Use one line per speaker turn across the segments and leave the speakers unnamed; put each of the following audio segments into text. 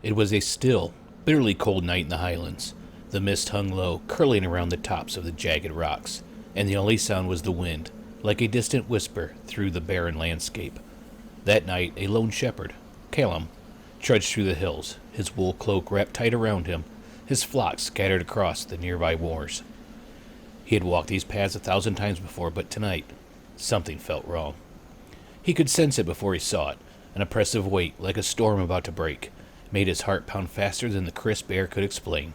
It was a still, bitterly cold night in the highlands. The mist hung low, curling around the tops of the jagged rocks, and the only sound was the wind, like a distant whisper through the barren landscape. That night, a lone shepherd, Callum, trudged through the hills, his wool cloak wrapped tight around him, his flock scattered across the nearby moors. He had walked these paths 1,000 times before, but tonight, something felt wrong. He could sense it before he saw it. An oppressive weight, like a storm about to break, made his heart pound faster than the crisp air could explain.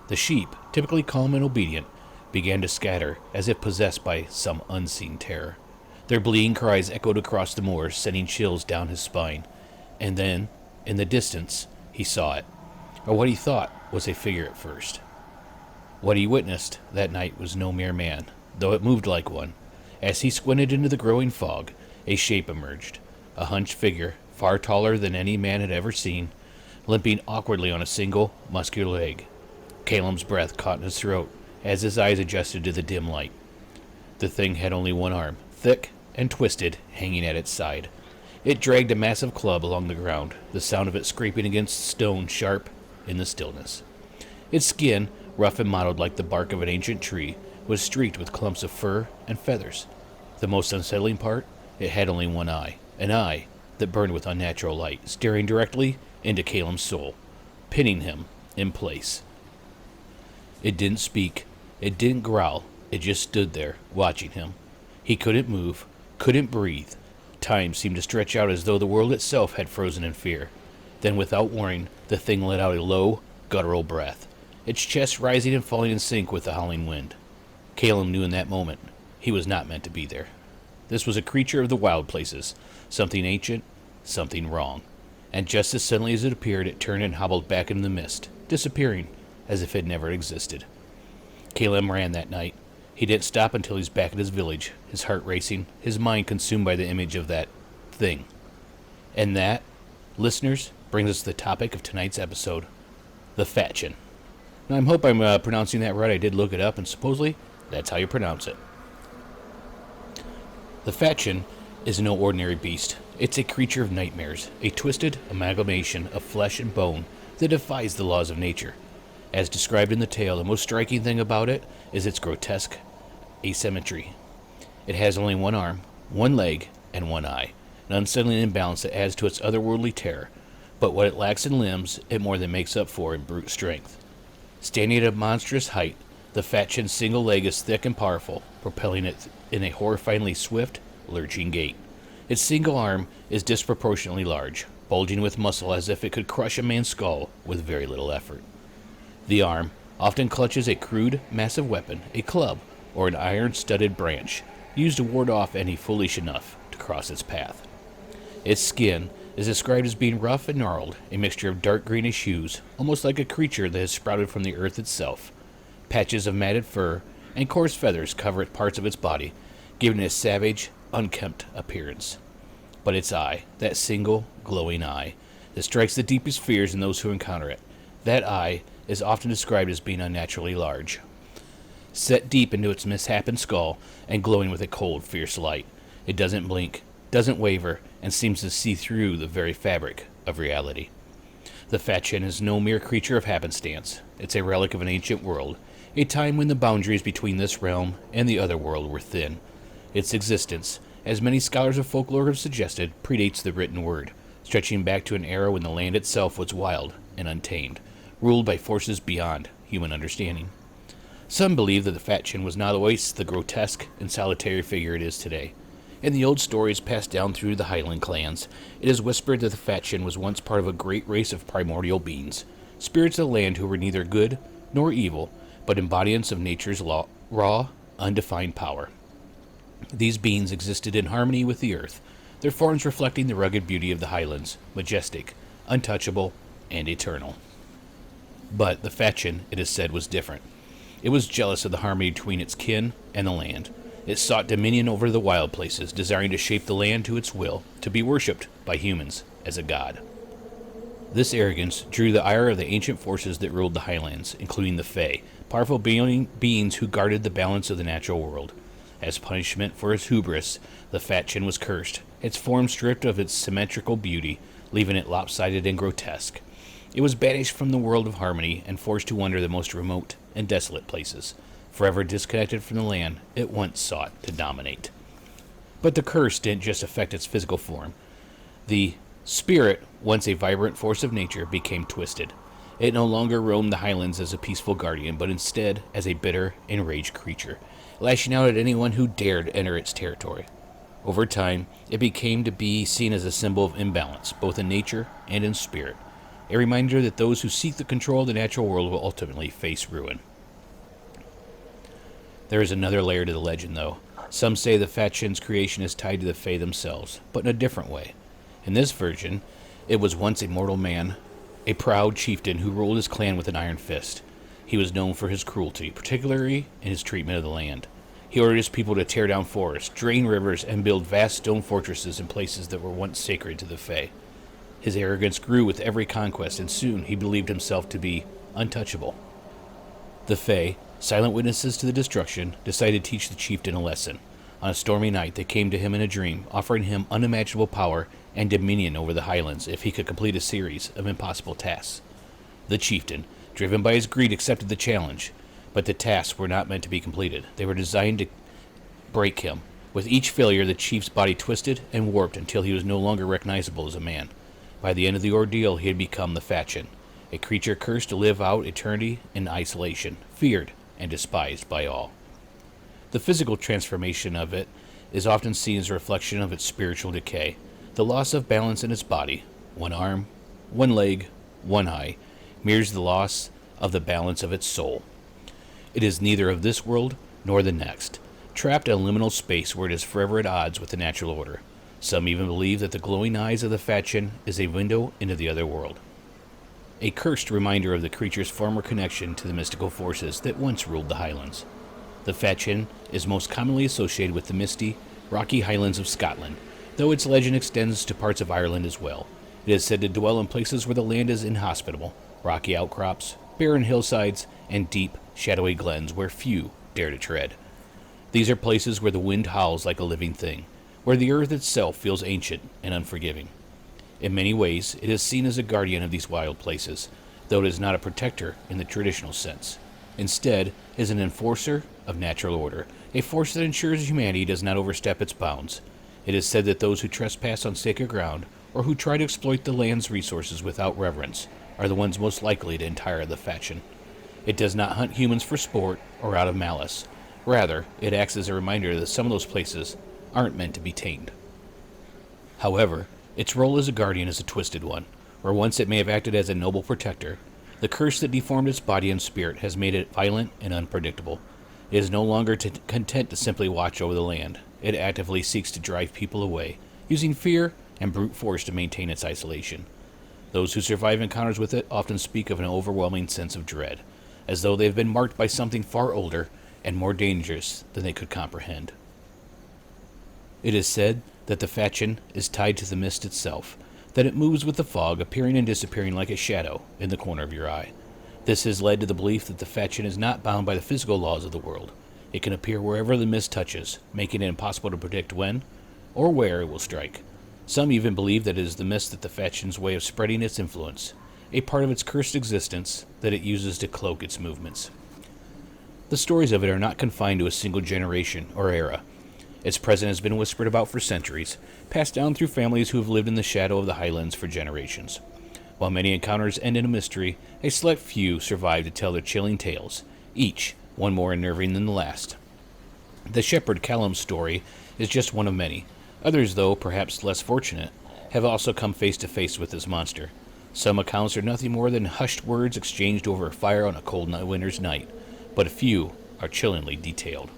The sheep, typically calm and obedient, began to scatter as if possessed by some unseen terror. Their bleating cries echoed across the moors, sending chills down his spine. And then, in the distance, he saw it, or what he thought was a figure at first. What he witnessed that night was no mere man, though it moved like one. As he squinted into the growing fog, a shape emerged, a hunched figure, far taller than any man had ever seen, limping awkwardly on a single, muscular leg. Callum's breath caught in his throat as his eyes adjusted to the dim light. The thing had only one arm, thick and twisted, hanging at its side. It dragged a massive club along the ground, the sound of it scraping against stone sharp in the stillness. Its skin, rough and mottled like the bark of an ancient tree, was streaked with clumps of fur and feathers. The most unsettling part, it had only one eye, an eye that burned with unnatural light, staring directly into Callum's soul, pinning him in place. It didn't speak, it didn't growl, it just stood there, watching him. He couldn't move, couldn't breathe. Time seemed to stretch out as though the world itself had frozen in fear. Then, without warning, the thing let out a low, guttural breath, its chest rising and falling in sync with the howling wind. Callum knew in that moment he was not meant to be there. This was a creature of the wild places, something ancient, something wrong. And just as suddenly as it appeared, it turned and hobbled back into the mist, disappearing as if it never existed. Callum ran that night. He didn't stop until he was back at his village, his heart racing, his mind consumed by the image of that thing. And that, listeners, brings us to the topic of tonight's episode, the Fachan. Now, I hope I'm pronouncing that right. I did look it up, and supposedly that's how you pronounce it. The Fachan is no ordinary beast. It's a creature of nightmares, a twisted amalgamation of flesh and bone that defies the laws of nature. As described in the tale, the most striking thing about it is its grotesque asymmetry. It has only one arm, one leg, and one eye, an unsettling imbalance that adds to its otherworldly terror. But what it lacks in limbs, it more than makes up for in brute strength. Standing at a monstrous height, the Fachan's single leg is thick and powerful, propelling it in a horrifyingly swift, lurching gait. Its single arm is disproportionately large, bulging with muscle as if it could crush a man's skull with very little effort. The arm often clutches a crude, massive weapon, a club, or an iron-studded branch, used to ward off any foolish enough to cross its path. Its skin is described as being rough and gnarled, a mixture of dark greenish hues, almost like a creature that has sprouted from the earth itself. Patches of matted fur and coarse feathers cover parts of its body, giving it a savage, unkempt appearance. But its eye, that single, glowing eye, that strikes the deepest fears in those who encounter it, that eye is often described as being unnaturally large, set deep into its misshapen skull and glowing with a cold, fierce light. It doesn't blink, doesn't waver, and seems to see through the very fabric of reality. The Fachan is no mere creature of happenstance. It's a relic of an ancient world, a time when the boundaries between this realm and the other world were thin. Its existence, as many scholars of folklore have suggested, predates the written word, stretching back to an era when the land itself was wild and untamed, ruled by forces beyond human understanding. Some believe that the Fachan was not always the grotesque and solitary figure it is today. In the old stories passed down through the Highland clans, it is whispered that the Fachan was once part of a great race of primordial beings, spirits of the land who were neither good nor evil, but embodiments of nature's raw, undefined power. These beings existed in harmony with the earth, their forms reflecting the rugged beauty of the Highlands, majestic, untouchable, and eternal. But the Fachan, it is said, was different. It was jealous of the harmony between its kin and the land. It sought dominion over the wild places, desiring to shape the land to its will, to be worshipped by humans as a god. This arrogance drew the ire of the ancient forces that ruled the Highlands, including the Fae, powerful beings who guarded the balance of the natural world. As punishment for its hubris, the Fachan was cursed, its form stripped of its symmetrical beauty, leaving it lopsided and grotesque. It was banished from the world of harmony and forced to wander the most remote and desolate places, forever disconnected from the land it once sought to dominate. But the curse didn't just affect its physical form. The spirit, once a vibrant force of nature, became twisted. It no longer roamed the highlands as a peaceful guardian, but instead as a bitter, enraged creature, lashing out at anyone who dared enter its territory. Over time, it became to be seen as a symbol of imbalance, both in nature and in spirit, a reminder that those who seek the control of the natural world will ultimately face ruin. There is another layer to the legend, though. Some say the Fachan's creation is tied to the Fae themselves, but in a different way. In this version, it was once a mortal man, a proud chieftain who ruled his clan with an iron fist. He was known for his cruelty, particularly in his treatment of the land. He ordered his people to tear down forests, drain rivers, and build vast stone fortresses in places that were once sacred to the Fae. His arrogance grew with every conquest, and soon he believed himself to be untouchable. The Fae, silent witnesses to the destruction, decided to teach the chieftain a lesson. On a stormy night, they came to him in a dream, offering him unimaginable power and dominion over the highlands if he could complete a series of impossible tasks. The chieftain, driven by his greed, accepted the challenge, but the tasks were not meant to be completed. They were designed to break him. With each failure, the chief's body twisted and warped until he was no longer recognizable as a man. By the end of the ordeal, he had become the Fachan, a creature cursed to live out eternity in isolation, feared and despised by all. The physical transformation of it is often seen as a reflection of its spiritual decay. The loss of balance in its body, one arm, one leg, one eye, mirrors the loss of the balance of its soul. It is neither of this world nor the next, trapped in a liminal space where it is forever at odds with the natural order. Some even believe that the glowing eyes of the Fachan is a window into the other world, a cursed reminder of the creature's former connection to the mystical forces that once ruled the highlands. The Fachan is most commonly associated with the misty, rocky highlands of Scotland, though its legend extends to parts of Ireland as well. It is said to dwell in places where the land is inhospitable, rocky outcrops, barren hillsides, and deep, shadowy glens where few dare to tread. These are places where the wind howls like a living thing, where the earth itself feels ancient and unforgiving. In many ways, it is seen as a guardian of these wild places, though it is not a protector in the traditional sense. Instead, it is an enforcer of natural order, a force that ensures humanity does not overstep its bounds. It is said that those who trespass on sacred ground, or who try to exploit the land's resources without reverence, are the ones most likely to entire the Fachan. It does not hunt humans for sport or out of malice. Rather, it acts as a reminder that some of those places aren't meant to be tamed. However, its role as a guardian is a twisted one. Where once it may have acted as a noble protector, the curse that deformed its body and spirit has made it violent and unpredictable. It is no longer content to simply watch over the land. It actively seeks to drive people away, using fear and brute force to maintain its isolation. Those who survive encounters with it often speak of an overwhelming sense of dread, as though they have been marked by something far older and more dangerous than they could comprehend. It is said that the Fachan is tied to the mist itself, that it moves with the fog, appearing and disappearing like a shadow in the corner of your eye. This has led to the belief that the Fachan is not bound by the physical laws of the world. It can appear wherever the mist touches, making it impossible to predict when or where it will strike. Some even believe that it is the mist that the Fachan's way of spreading its influence, a part of its cursed existence that it uses to cloak its movements. The stories of it are not confined to a single generation or era. Its presence has been whispered about for centuries, passed down through families who have lived in the shadow of the highlands for generations. While many encounters end in a mystery, a select few survive to tell their chilling tales, each one more unnerving than the last. The shepherd Callum's story is just one of many. Others, though perhaps less fortunate, have also come face to face with this monster. Some accounts are nothing more than hushed words exchanged over a fire on a cold winter's night, but a few are chillingly detailed.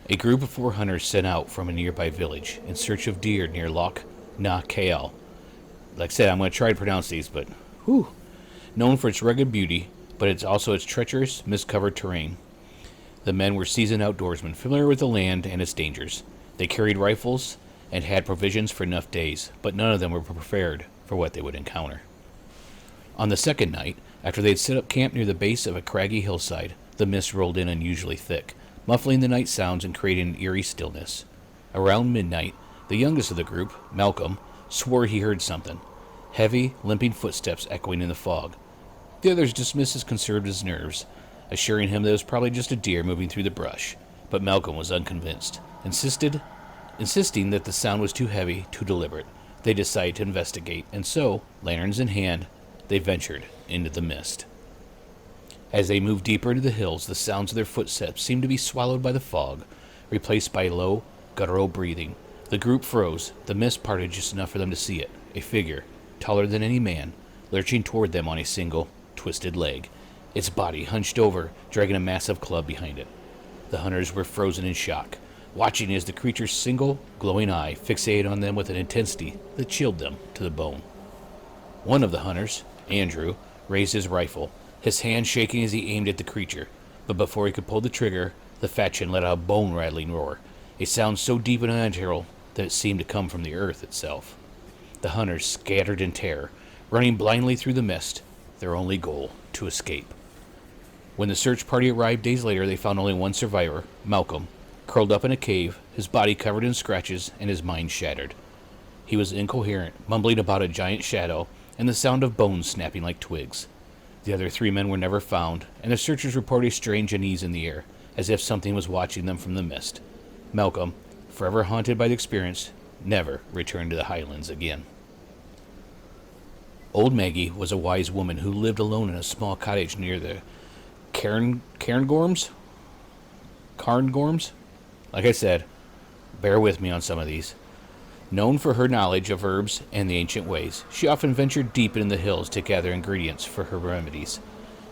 A group of 4 hunters set out from a nearby village in search of deer near Loch Na Kael. Like I said, I'm going to try to pronounce these, but known for its rugged beauty, but it's also its treacherous, mist-covered terrain. The men were seasoned outdoorsmen, familiar with the land and its dangers. They carried rifles and had provisions for enough days, but none of them were prepared for what they would encounter. On the second night, after they had set up camp near the base of a craggy hillside, the mist rolled in unusually thick, muffling the night sounds and creating an eerie stillness. Around midnight, the youngest of the group, Malcolm, swore he heard something. heavy, limping footsteps echoing in the fog. The others dismissed his conservative's nerves, assuring him that it was probably just a deer moving through the brush. But Malcolm was unconvinced, insisting that the sound was too heavy, too deliberate. They decided to investigate, and so, lanterns in hand, they ventured into the mist. As they moved deeper into the hills, the sounds of their footsteps seemed to be swallowed by the fog, replaced by low, guttural breathing. The group froze. The mist parted just enough for them to see it. A figure, taller than any man, lurching toward them on a single, twisted leg, its body hunched over, dragging a massive club behind it. The hunters were frozen in shock, watching as the creature's single, glowing eye fixated on them with an intensity that chilled them to the bone. One of the hunters, Andrew, raised his rifle, his hand shaking as he aimed at the creature, but before he could pull the trigger, the Fachan let out a bone-rattling roar, a sound so deep and unnatural that it seemed to come from the earth itself. The hunters scattered in terror, running blindly through the mist, their only goal, to escape. When the search party arrived days later, they found only one survivor, Malcolm, curled up in a cave, his body covered in scratches and his mind shattered. He was incoherent, mumbling about a giant shadow and the sound of bones snapping like twigs. The other 3 men were never found, and the searchers reported a strange unease in the air, as if something was watching them from the mist. Malcolm, forever haunted by the experience, never returned to the highlands again. Old Maggie was a wise woman who lived alone in a small cottage near the Cairngorms? Like I said, bear with me on some of these. Known for her knowledge of herbs and the ancient ways, she often ventured deep in the hills to gather ingredients for her remedies.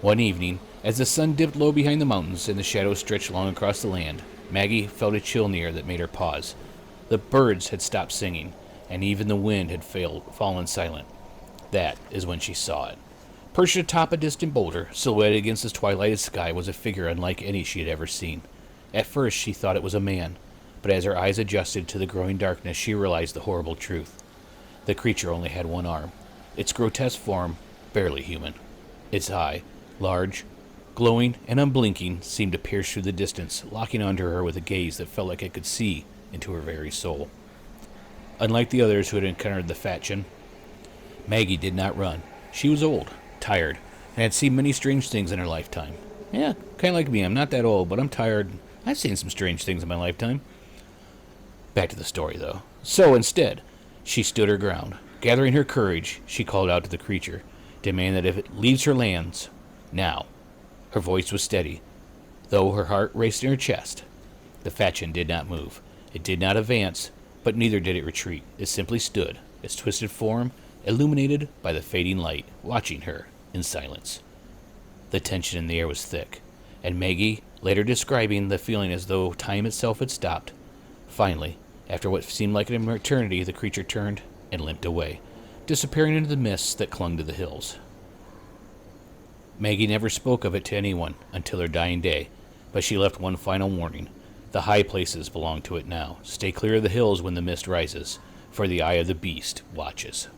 One evening, as the sun dipped low behind the mountains and the shadows stretched long across the land, Maggie felt a chill near that made her pause. The birds had stopped singing, and even the wind had fallen silent. That is when she saw it. Perched atop a distant boulder, silhouetted against the twilighted sky, was a figure unlike any she had ever seen. At first she thought it was a man, but as her eyes adjusted to the growing darkness, she realized the horrible truth. The creature only had one arm, its grotesque form barely human. Its eye, large, glowing, and unblinking, seemed to pierce through the distance, locking onto her with a gaze that felt like it could see into her very soul. Unlike the others who had encountered the Fachan, Maggie did not run. She was old, tired, and had seen many strange things in her lifetime. Yeah, kind of like me. I'm not that old, but I'm tired. I've seen some strange things in my lifetime. Back to the story, though. So, instead, she stood her ground. Gathering her courage, she called out to the creature, demanding that if it leaves her lands, now. Her voice was steady, though her heart raced in her chest. The Fachan did not move. It did not advance, but neither did it retreat. It simply stood, its twisted form illuminated by the fading light, watching her in silence. The tension in the air was thick, and Maggie, later describing the feeling as though time itself had stopped. Finally, after what seemed like an eternity, the creature turned and limped away, disappearing into the mists that clung to the hills. Maggie never spoke of it to anyone until her dying day, but she left one final warning. The high places belong to it now. Stay clear of the hills when the mist rises, for the eye of the beast watches.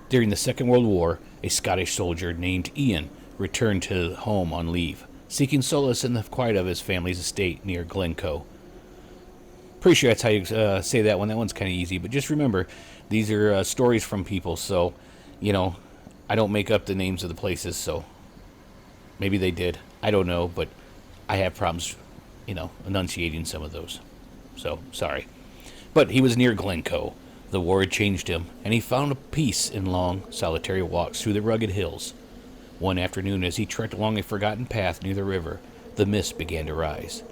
During the Second World War, a Scottish soldier named Ian returned to home on leave, seeking solace in the quiet of his family's estate near Glencoe. Pretty sure that's how you say that one. That one's kind of easy, but just remember, these are stories from people, so, I don't make up the names of the places, so maybe they did. I don't know, but I have problems, enunciating some of those. So, sorry. But he was near Glencoe. The war had changed him, and he found a peace in long, solitary walks through the rugged hills. One afternoon, as he trekked along a forgotten path near the river, the mist began to rise.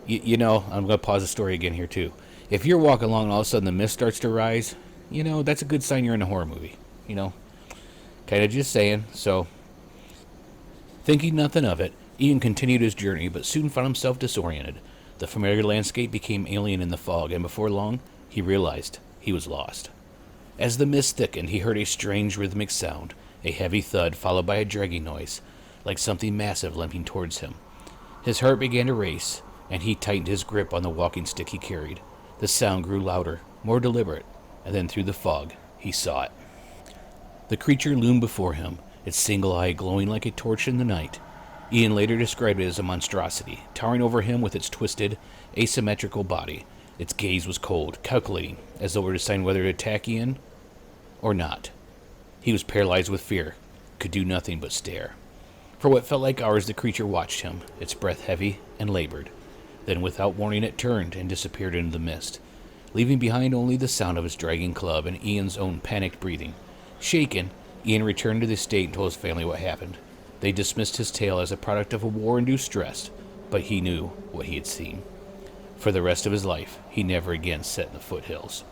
I'm going to pause the story again here, too. If you're walking along and all of a sudden the mist starts to rise, that's a good sign you're in a horror movie. Kind of just saying. So, thinking nothing of it, Ian continued his journey, but soon found himself disoriented. The familiar landscape became alien in the fog, and before long, he realized he was lost. As the mist thickened, he heard a strange rhythmic sound, a heavy thud followed by a dragging noise, like something massive limping towards him. His heart began to race, and he tightened his grip on the walking stick he carried. The sound grew louder, more deliberate, and then through the fog, he saw it. The creature loomed before him, its single eye glowing like a torch in the night. Ian later described it as a monstrosity, towering over him with its twisted, asymmetrical body. Its gaze was cold, calculating, as though it were deciding whether to attack Ian or not. He was paralyzed with fear, could do nothing but stare. For what felt like hours, the creature watched him, its breath heavy and labored. Then, without warning, it turned and disappeared into the mist, leaving behind only the sound of its dragging club and Ian's own panicked breathing. Shaken, Ian returned to the estate and told his family what happened. They dismissed his tale as a product of a war-induced stress, but he knew what he had seen. For the rest of his life, he never again set in the foothills.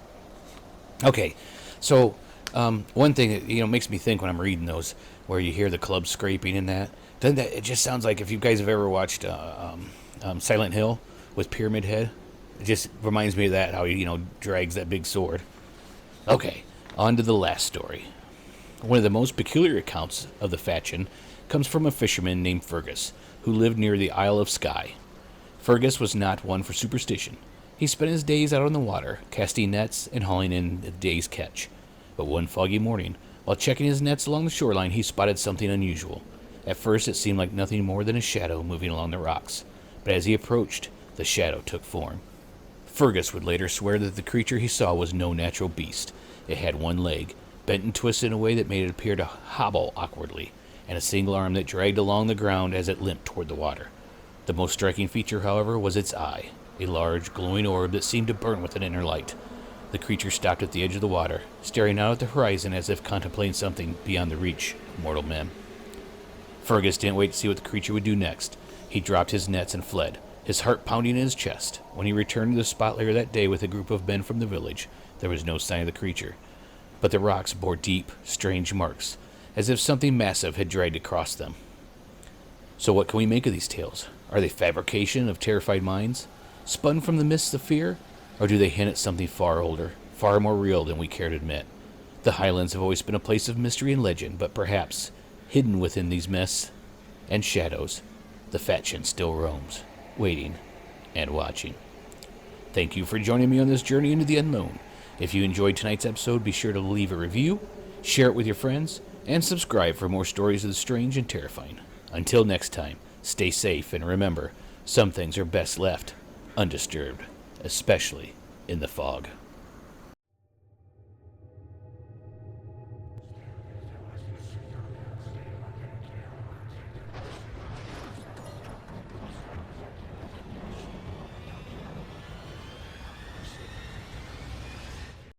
Okay, so one thing that makes me think when I'm reading those, where you hear the club scraping and that, doesn't that it just sounds like if you guys have ever watched Silent Hill with Pyramid Head? It just reminds me of that, how he drags that big sword. Okay, on to the last story. One of the most peculiar accounts of the Fachan comes from a fisherman named Fergus, who lived near the Isle of Skye. Fergus was not one for superstition. He spent his days out on the water, casting nets and hauling in the day's catch. But one foggy morning, while checking his nets along the shoreline, he spotted something unusual. At first, it seemed like nothing more than a shadow moving along the rocks, but as he approached, the shadow took form. Fergus would later swear that the creature he saw was no natural beast. It had one leg, bent and twisted in a way that made it appear to hobble awkwardly, and a single arm that dragged along the ground as it limped toward the water. The most striking feature, however, was its eye, a large, glowing orb that seemed to burn with an inner light. The creature stopped at the edge of the water, staring out at the horizon as if contemplating something beyond the reach of mortal men. Fergus didn't wait to see what the creature would do next. He dropped his nets and fled, his heart pounding in his chest. When he returned to the spot later that day with a group of men from the village, there was no sign of the creature. But the rocks bore deep, strange marks, as if something massive had dragged across them. So what can we make of these tales? Are they fabrication of terrified minds, spun from the mists of fear, or do they hint at something far older, far more real than we care to admit? The highlands have always been a place of mystery and legend, but perhaps, hidden within these mists and shadows, the Fachan still roams, waiting and watching. Thank you for joining me on this journey into the unknown. If you enjoyed tonight's episode, be sure to leave a review, share it with your friends, and subscribe for more stories of the strange and terrifying. Until next time, stay safe, and remember, some things are best left undisturbed, especially in the fog.